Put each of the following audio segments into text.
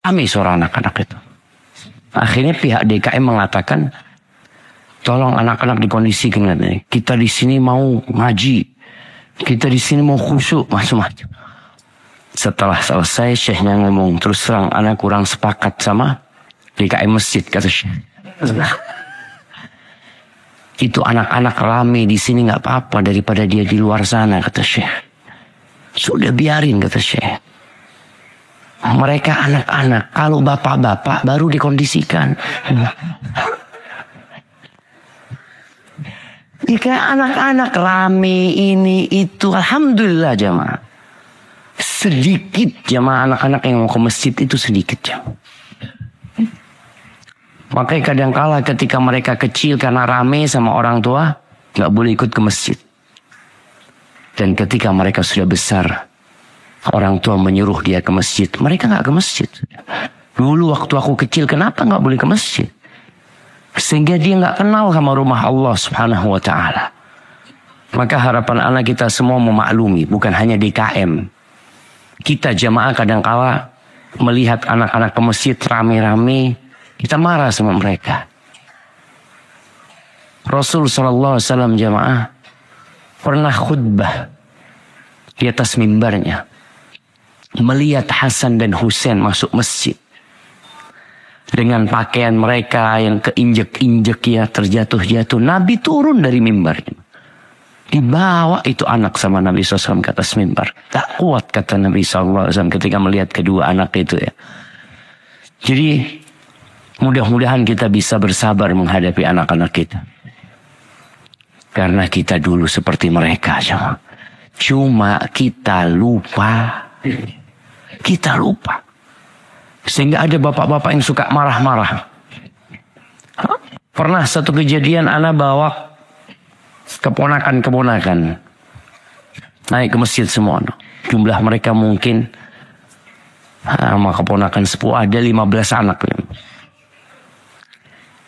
Kami suara anak-anak itu. Akhirnya pihak DKM mengatakan, tolong anak-anak dikondisikan. Kita di sini mau ngaji. Kita di sini mau khusyuk. Macam-macam. Setelah selesai, syekhnya ngomong, terus terang anak kurang sepakat sama DKM masjid, kata syekh. Itu anak-anak rame di sini nggak apa-apa daripada dia di luar sana, kata syekh. Sudah biarin, kata syekh. Mereka anak-anak, kalau bapak-bapak baru dikondisikan. Jika anak-anak rame ini itu, alhamdulillah jamaah. Sedikit jamaah anak-anak yang mau ke masjid itu sedikit jamaah. Makanya kadangkala ketika mereka kecil karena rame sama orang tua, nggak boleh ikut ke masjid. Dan ketika mereka sudah besar, orang tua menyuruh dia ke masjid, mereka nggak ke masjid. Dulu waktu aku kecil, kenapa nggak boleh ke masjid? Sehingga dia nggak kenal sama rumah Allah Subhanahu Wa Taala. Maka harapan anak kita semua memaklumi, bukan hanya DKM. Kita jamaah kadangkala melihat anak-anak ke masjid rame-rame, kita marah sama mereka. Rasul Sallallahu Alaihi Wasallam jamaah pernah khutbah di atas mimbarnya, melihat Hasan dan Husain masuk masjid dengan pakaian mereka yang keinjek-injek ya, terjatuh-jatuh. Nabi turun dari mimbarnya, dibawa itu anak sama Nabi SAW ke atas mimbar. Tak kuat kata Nabi SAW ketika melihat kedua anak itu ya. Jadi mudah-mudahan kita bisa bersabar menghadapi anak-anak kita. Karena kita dulu seperti mereka. Cuma kita lupa. Kita lupa. Sehingga ada bapak-bapak yang suka marah-marah. Pernah satu kejadian anak bawa keponakan-keponakan naik ke masjid semua. Jumlah mereka mungkin sama keponakan sepuh ada 15 anak.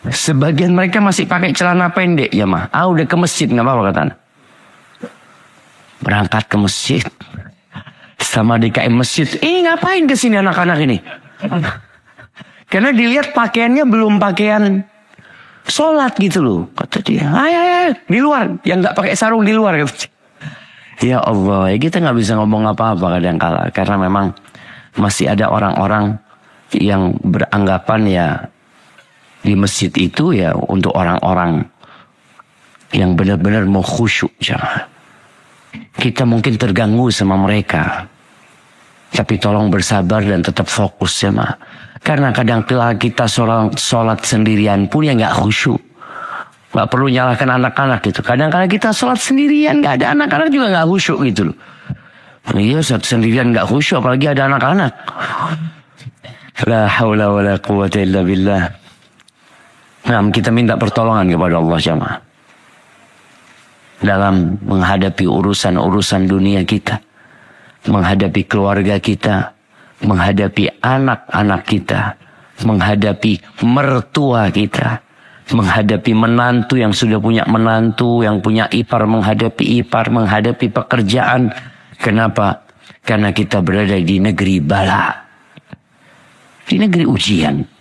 Sebagian mereka masih pakai celana pendek ya mah. Udah ke masjid nggak apa-apa kata anak. Berangkat ke masjid sama DKM masjid. Ngapain kesini anak-anak ini? Karena dilihat pakaiannya belum pakaian sholat gitu loh. Kata dia, ayo di luar. Yang nggak pakai sarung di luar. Ya Allah, ya kita nggak bisa ngomong apa-apa kadang-kala. Karena memang masih ada orang-orang yang beranggapan ya di masjid itu ya untuk orang-orang yang benar-benar mau khusyuk. Kita mungkin terganggu sama mereka. Tapi tolong bersabar dan tetap fokus ya ma. Karena kadang-kala kita sholat sendirian pun ya nggak khusyuk. Nggak perlu nyalahkan anak-anak gitu. Kadang-kala kita sholat sendirian nggak ada anak-anak juga nggak khusyuk gitu loh. Iya sholat sendirian nggak khusyuk apalagi ada anak-anak. La haula wa la quwwata illa billah. Nah, kita minta pertolongan kepada Allah jamaah. Dalam menghadapi urusan-urusan dunia kita. Menghadapi keluarga kita. Menghadapi anak-anak kita. Menghadapi mertua kita. Menghadapi menantu yang sudah punya menantu. Yang punya ipar menghadapi ipar. Menghadapi pekerjaan. Kenapa? Karena kita berada di negeri bala. Di negeri ujian.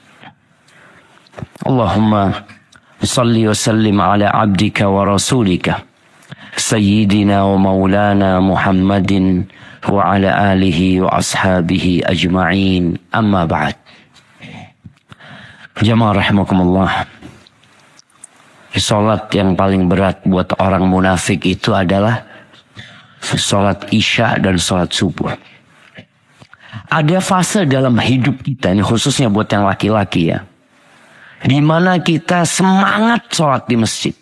Allahumma salli wa sallim ala abdika wa rasulika Sayyidina wa maulana Muhammadin wa ala alihi wa ashabihi ajma'in. Amma ba'd. Jamaah rahimakumullah. Salat yang paling berat buat orang munafik itu adalah salat isya dan salat subuh. Ada fase dalam hidup kita, ini khususnya buat yang laki-laki ya, di mana kita semangat sholat di masjid.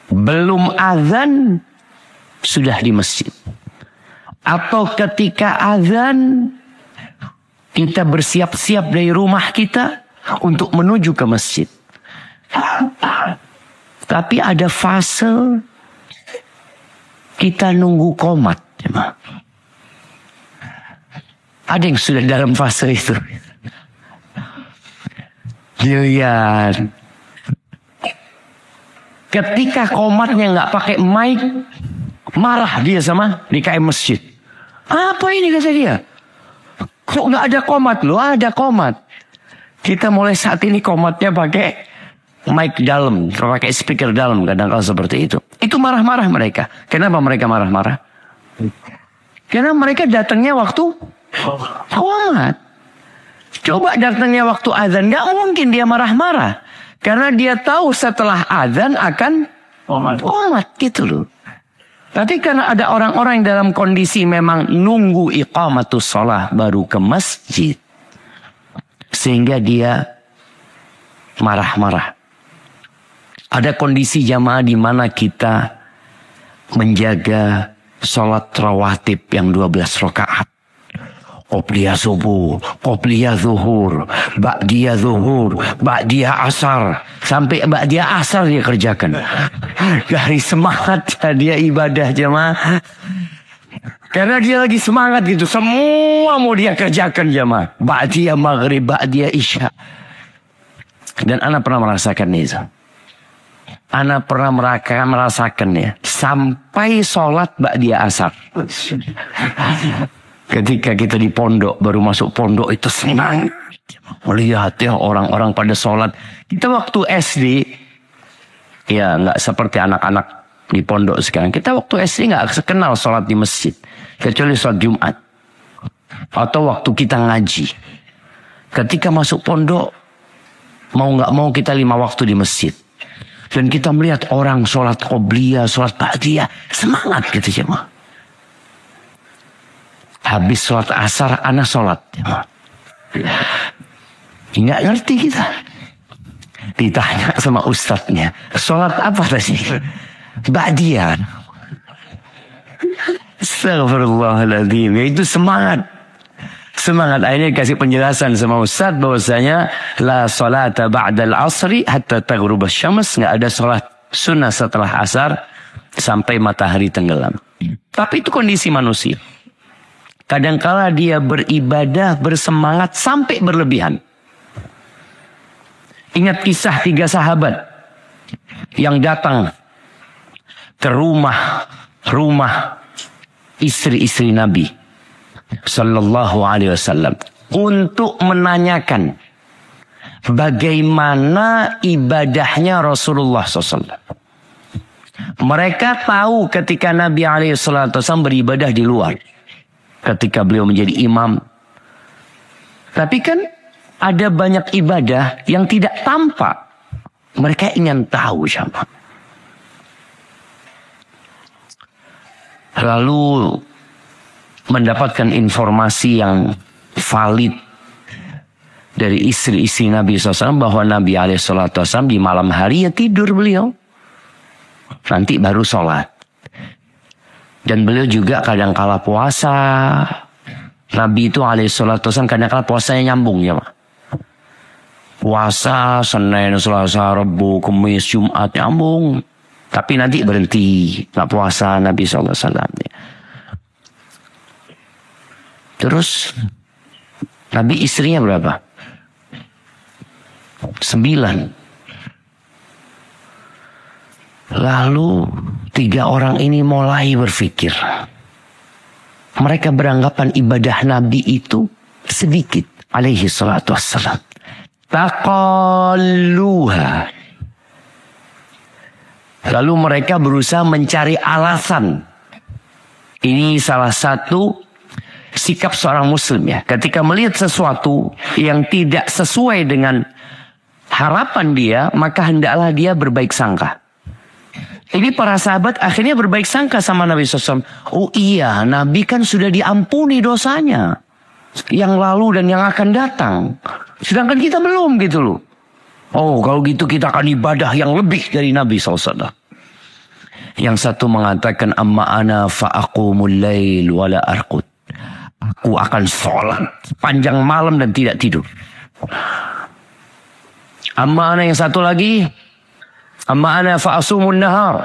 Belum azan sudah di masjid. Atau ketika azan kita bersiap-siap dari rumah kita untuk menuju ke masjid. Tapi ada fase kita nunggu qomat. Ada yang sudah dalam fase itu. Lihat, ketika qomatnya nggak pakai mic, marah dia sama DKM masjid. Apa ini kata dia? Kok nggak ada qomat? Loh ada qomat. Kita mulai saat ini qomatnya pakai mic dalam, pakai speaker dalam, kadang-kadang seperti itu. Itu marah-marah mereka. Kenapa mereka marah-marah? Karena mereka datangnya waktu qomat. Coba datangnya waktu azan, nggak mungkin dia marah-marah. Karena dia tahu setelah azan akan qomat gitu loh. Tapi karena ada orang-orang yang dalam kondisi memang nunggu iqamatus shalah baru ke masjid. Sehingga dia marah-marah. Ada kondisi jamaah di mana kita menjaga sholat rawatib yang 12 rakaat. Qobliyah subuh, qobliyah zuhur, ba'diyah zuhur, ba'diyah asar. Sampai ba'diyah asar dia kerjakan. Dari semangat dia ibadah jemaah. Karena dia lagi semangat gitu. Semua mau dia kerjakan jemaah. Ba'diyah maghrib, ba'diyah isya. Dan ana pernah merasakan itu. Ana pernah merasakan ya. Sampai sholat ba'diyah asar. Ketika kita di pondok, baru masuk pondok itu senang. Melihat ya orang-orang pada sholat. Kita waktu SD, ya nggak seperti anak-anak di pondok sekarang. Kita waktu SD nggak kenal sholat di masjid. Kecuali sholat Jumat. Atau waktu kita ngaji. Ketika masuk pondok, mau nggak mau kita 5 waktu di masjid. Dan kita melihat orang sholat qobliyah, sholat ba'diyah. Semangat gitu jemaah. Habis sholat asar, anak sholat. Nggak ngerti kita. Ditanya sama ustadznya, sholat apa tadi? Ba'diyah. Astagfirullahaladzim. Itu semangat. Semangat. Akhirnya kasih penjelasan sama ustadz bahwasanya la sholata ba'dal asri hatta taghrub asy-syams. Nggak ada sholat sunnah setelah asar sampai matahari tenggelam. Tapi itu kondisi manusia. Kadangkala dia beribadah, bersemangat sampai berlebihan. Ingat kisah 3 sahabat yang datang ke rumah istri-istri Nabi Sallallahu Alaihi Wasallam untuk menanyakan bagaimana ibadahnya Rasulullah SAW. Mereka tahu ketika Nabi SAW beribadah di luar. Ketika beliau menjadi imam. Tapi kan ada banyak ibadah yang tidak tampak. Mereka ingin tahu siapa. Lalu mendapatkan informasi yang valid dari istri-istri Nabi SAW. Bahwa Nabi SAW di malam hari ya tidur beliau. Nanti baru sholat. Dan beliau juga kadang-kala puasa. Nabi itu alaihissalam kadang-kala puasanya nyambung ya Pak. Puasa Senin, Selasa, Rabu, Kamis, Jumat nyambung. Tapi nanti berhenti. Nggak puasa Nabi SAW. Terus Nabi istrinya berapa? 9. Lalu 3 orang ini mulai berpikir. Mereka beranggapan ibadah Nabi itu sedikit. Alaihi salatu wassalam. Taqalluha. Lalu mereka berusaha mencari alasan. Ini salah satu sikap seorang muslim ya. Ketika melihat sesuatu yang tidak sesuai dengan harapan dia, maka hendaklah dia berbaik sangka. Ini para sahabat akhirnya berbaik sangka sama Nabi SAW. Oh iya, Nabi kan sudah diampuni dosanya. Yang lalu dan yang akan datang. Sedangkan kita belum gitu loh. Oh kalau gitu kita akan ibadah yang lebih dari Nabi SAW. Yang satu mengatakan, amma ana fa'aqumul lail wala arqud. Aku akan sholat panjang malam dan tidak tidur. Amma ana yang satu lagi, amma ana fa'asumun nahar.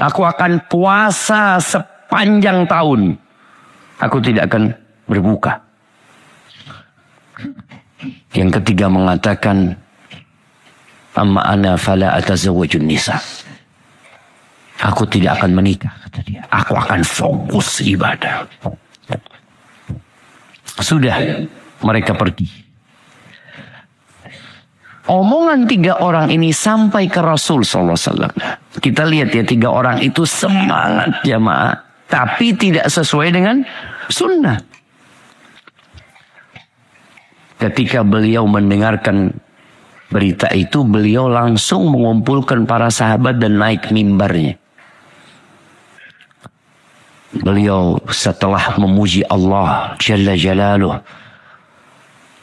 Aku akan puasa sepanjang tahun. Aku tidak akan berbuka. Yang ketiga mengatakan, amma ana fala atazawwajun nisa. Aku tidak akan menikah, kata dia. Aku akan fokus ibadah. Sudah, mereka pergi. Omongan 3 orang ini sampai ke Rasul SAW. Kita lihat ya, 3 orang itu semangat jamaah. Tapi tidak sesuai dengan sunnah. Ketika beliau mendengarkan berita itu, beliau langsung mengumpulkan para sahabat dan naik mimbarnya. Beliau setelah memuji Allah Jalla Jalaluh,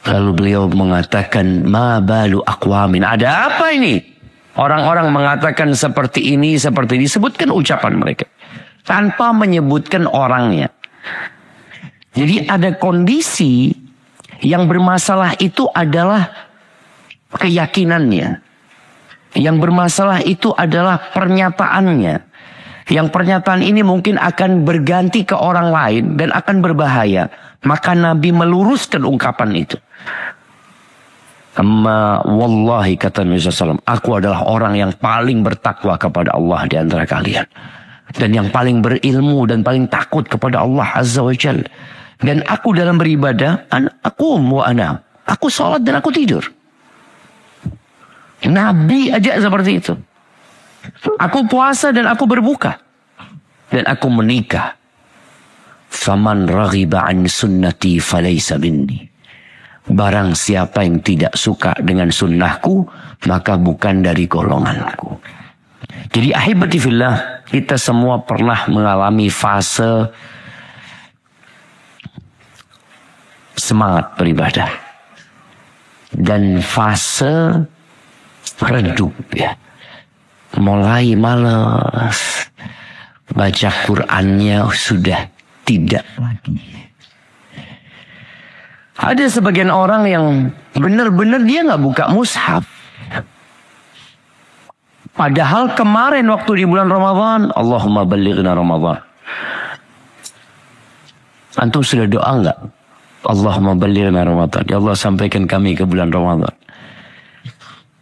lalu beliau mengatakan, ma balu aqwamin, ada apa ini? Orang-orang mengatakan seperti ini, seperti ini. Sebutkan ucapan mereka tanpa menyebutkan orangnya. Jadi ada kondisi yang bermasalah itu adalah keyakinannya. Yang bermasalah itu adalah pernyataannya. Yang pernyataan ini mungkin akan berganti ke orang lain dan akan berbahaya. Maka Nabi meluruskan ungkapan itu. Amma wallahi, kata Nabi SAW, aku adalah orang yang paling bertakwa kepada Allah di antara kalian. Dan yang paling berilmu dan paling takut kepada Allah Azza wa Jalla. Dan aku dalam beribadah, aku sholat dan aku tidur. Nabi aja seperti itu. Aku puasa dan aku berbuka. Dan aku menikah. Faman raghiba an sunnati falaysa minni. Barang siapa yang tidak suka dengan sunnahku, maka bukan dari golonganku. Jadi ahibati fillah, kita semua pernah mengalami fase semangat beribadah. Dan fase redup ya. Mulai malas. Baca Qur'annya sudah tidak lagi. Ada sebagian orang yang benar-benar dia nggak buka mushaf. Padahal kemarin waktu di bulan Ramadan, Allahumma ballighna Ramadan. Antum sudah doa nggak? Allahumma ballighna Ramadan. Ya Allah, sampaikan kami ke bulan Ramadan.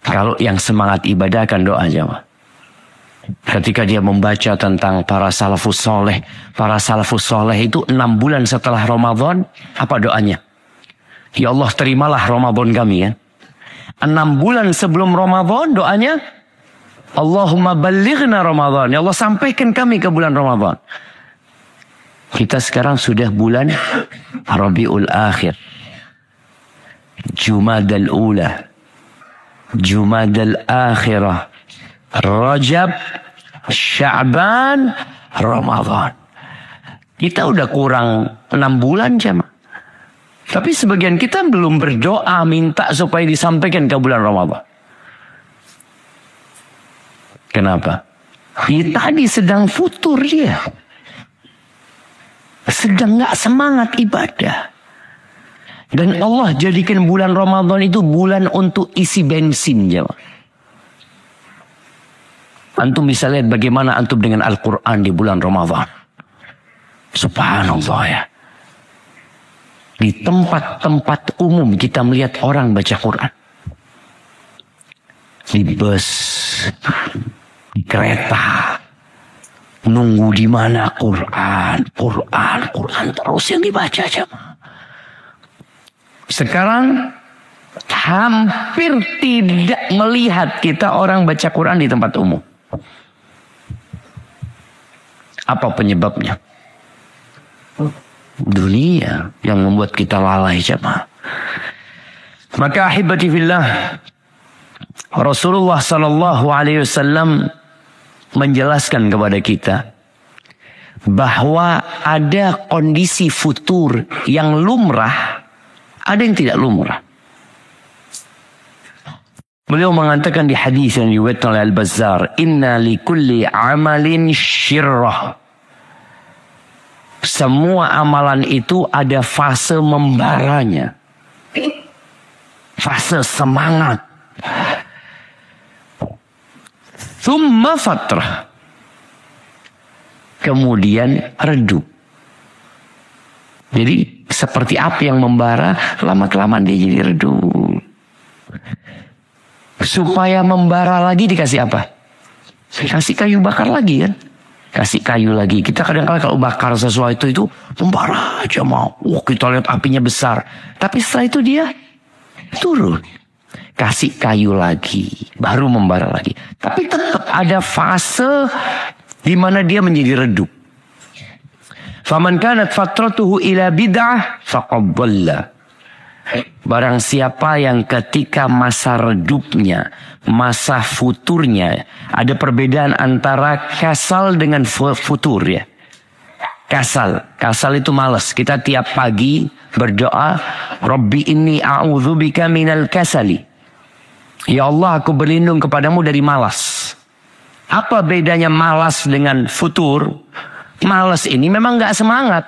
Kalau yang semangat ibadah kan doa jemaah. Ketika dia membaca tentang para salafus soleh. Para salafus soleh itu 6 bulan setelah Ramadan. Apa doanya? Ya Allah, terimalah Ramadan kami ya. 6 bulan sebelum Ramadan doanya, Allahumma ballighna Ramadan. Ya Allah, sampaikan kami ke bulan Ramadan. Kita sekarang sudah bulan Rabiul Akhir. Jumadal Ula. Jumadal Akhirah. Rajab, Sya'ban, Ramadan. Kita udah kurang 6 bulan jemaah. Tapi sebagian kita belum berdoa minta supaya disampaikan ke bulan Ramadan. Kenapa? Ya, tadi sedang futur dia. Sedang gak semangat ibadah. Dan Allah jadikan bulan Ramadan itu bulan untuk isi bensin jemaah. Antum bisa lihat bagaimana antum dengan Al-Quran di bulan Ramadan. Subhanallah ya. Di tempat-tempat umum kita melihat orang baca Quran. Di bus, di kereta. Nunggu di mana Quran terus yang dibaca aja. Sekarang hampir tidak melihat kita orang baca Quran di tempat umum. Apa penyebabnya? Dunia yang membuat kita lalai jemaah. Maka ahibati fillah, Rasulullah sallallahu alaihi wasallam menjelaskan kepada kita bahwa ada kondisi futur yang lumrah, ada yang tidak lumrah. Beliau mengatakan di hadis yang diriwayatkan oleh Al-Bazzar, inna likulli amalin syirrah. Semua amalan itu ada fase membaranya. Fase semangat. Thumma fatrah. Kemudian redup. Jadi seperti api yang membara, lama-kelamaan dia jadi redup. Supaya membara lagi dikasih apa? Dikasih kayu bakar lagi kan? Kasih kayu lagi. Kita kadang-kadang kalau bakar sesuatu itu membara aja mau. Kita lihat apinya besar. Tapi setelah itu dia turun. Kasih kayu lagi. Baru membara lagi. Tapi tetap ada fase di mana dia menjadi redup. Faman kanat fatratuhu ila bid'ah faqad dhalla. Barang siapa yang ketika masa redupnya, masa futurnya, ada perbedaan antara kasal dengan futur ya. Kasal itu malas. Kita tiap pagi berdoa, Rabbi inni a'udzubika minal kasali. Ya Allah, aku berlindung kepadamu dari malas. Apa bedanya malas dengan futur? Malas ini memang gak semangat.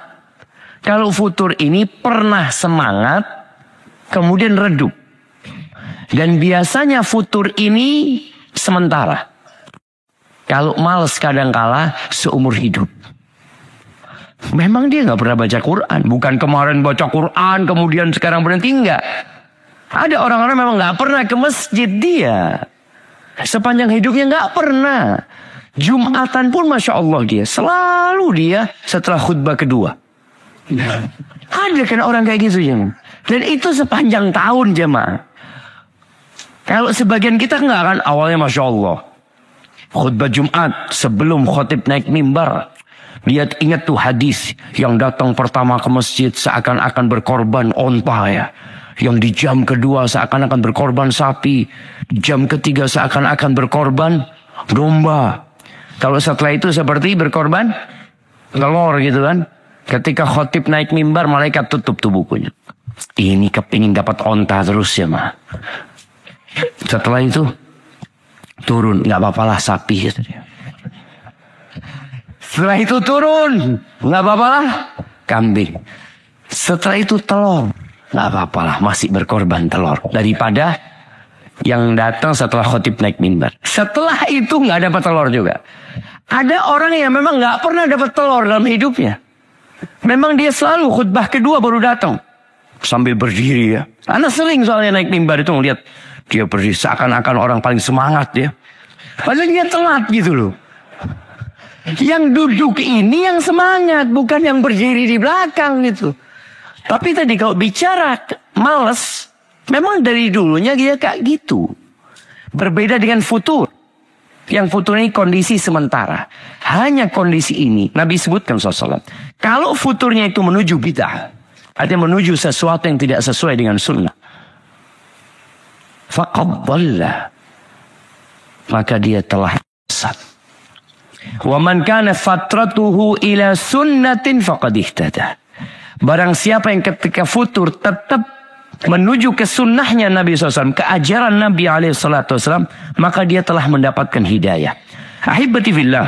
Kalau futur ini pernah semangat, kemudian redup. Dan biasanya futur ini sementara. Kalau malas kadangkala seumur hidup. Memang dia gak pernah baca Quran. Bukan kemarin baca Quran kemudian sekarang berhenti, enggak. Ada orang-orang memang gak pernah ke masjid dia. Sepanjang hidupnya gak pernah. Jumatan pun Masya Allah dia. Selalu dia setelah khutbah kedua. Ada kan orang kayak gitu ya. Dan itu sepanjang tahun jemaah. Kalau sebagian kita enggak kan awalnya Masya Allah. Khutbah Jumat sebelum khotib naik mimbar. Dia ingat tuh hadis yang datang pertama ke masjid seakan-akan berkorban onta ya. Yang di jam kedua seakan-akan berkorban sapi. Di jam ketiga seakan-akan berkorban domba. Kalau setelah itu seperti berkorban telur gitu kan. Ketika khotib naik mimbar malaikat tutup tuh bukunya. Ini kepingin dapat onta terus ya mah. Setelah itu turun, nggak apa-apalah sapi. Setelah itu turun, nggak apa-apalah kambing. Setelah itu telur, nggak apa-apalah masih berkorban telur daripada yang datang setelah khotib naik mimbar. Setelah itu nggak dapat telur juga. Ada orang yang memang nggak pernah dapat telur dalam hidupnya. Memang dia selalu khutbah kedua baru datang. Sambil berdiri ya. Anak sering soalnya naik mimbar itu ngeliat dia berdiri seakan-akan orang paling semangat ya. Padahal dia telat gitu loh. Yang duduk ini yang semangat, bukan yang berdiri di belakang gitu. Tapi tadi kalau bicara malas, memang dari dulunya dia kayak gitu. Berbeda dengan futur. Yang futur ini kondisi sementara. Hanya kondisi ini Nabi sebutkan SAW. Kalau futurnya itu menuju bid'ah, artinya menuju sesuatu yang tidak sesuai dengan sunnah, faqad dhalla, maka dia telah sesat. Wa man kana fatratuhu ila sunnatin faqad ihtada. Barang siapa yang ketika futur tetap menuju ke sunnahnya Nabi SAW, ke ajaran Nabi SAW, maka dia telah mendapatkan hidayah. Ahibati fillah,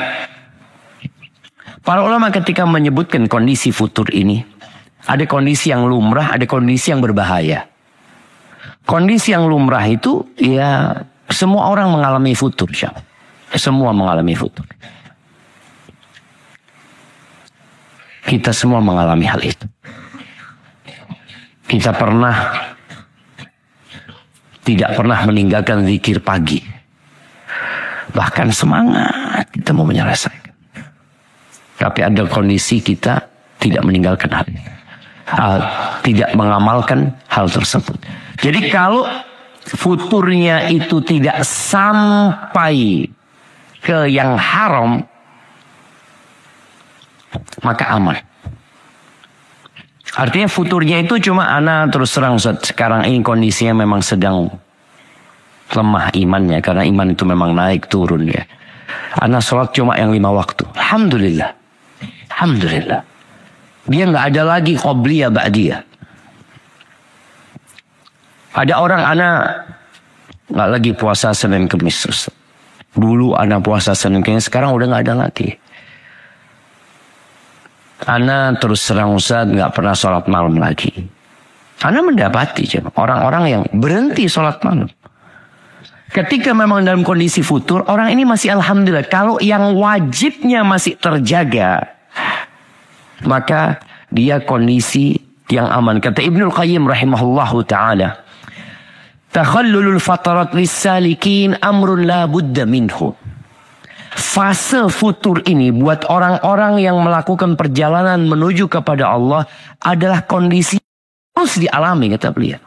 para ulama ketika menyebutkan kondisi futur ini, ada kondisi yang lumrah, ada kondisi yang berbahaya. Kondisi yang lumrah itu, ya semua orang mengalami futur. Semua mengalami futur. Kita semua mengalami hal itu. Kita tidak pernah meninggalkan zikir pagi. Bahkan semangat kita mau menyelesaikan. Tapi ada kondisi kita tidak meninggalkan hal itu. Tidak mengamalkan hal tersebut. Jadi kalau futurnya itu tidak sampai ke yang haram, maka aman. Artinya futurnya itu cuma ana terus terang sekarang ini kondisinya memang sedang lemah imannya. Karena iman itu memang naik turun ya. Ana sholat cuma yang 5 waktu. Alhamdulillah. Alhamdulillah. Dia nggak ada lagi qobliyah ba'diyah. Ada orang ana nggak lagi puasa Senin Kemis. Dulu ana puasa Senin Kemis, sekarang udah nggak ada lagi. Ana terus terang Ustaz nggak pernah sholat malam lagi. Ana mendapati orang-orang yang berhenti sholat malam. Ketika memang dalam kondisi futur, orang ini masih alhamdulillah. Kalau yang wajibnya masih terjaga, maka dia kondisi yang aman. Kata Ibnul Qayyim rahimahullahu ta'ala, takhallulul fatarat lissalikin amrun la budda minhu. fase futur ini buat orang-orang yang melakukan perjalanan menuju kepada Allah adalah kondisi harus dialami, kata beliau.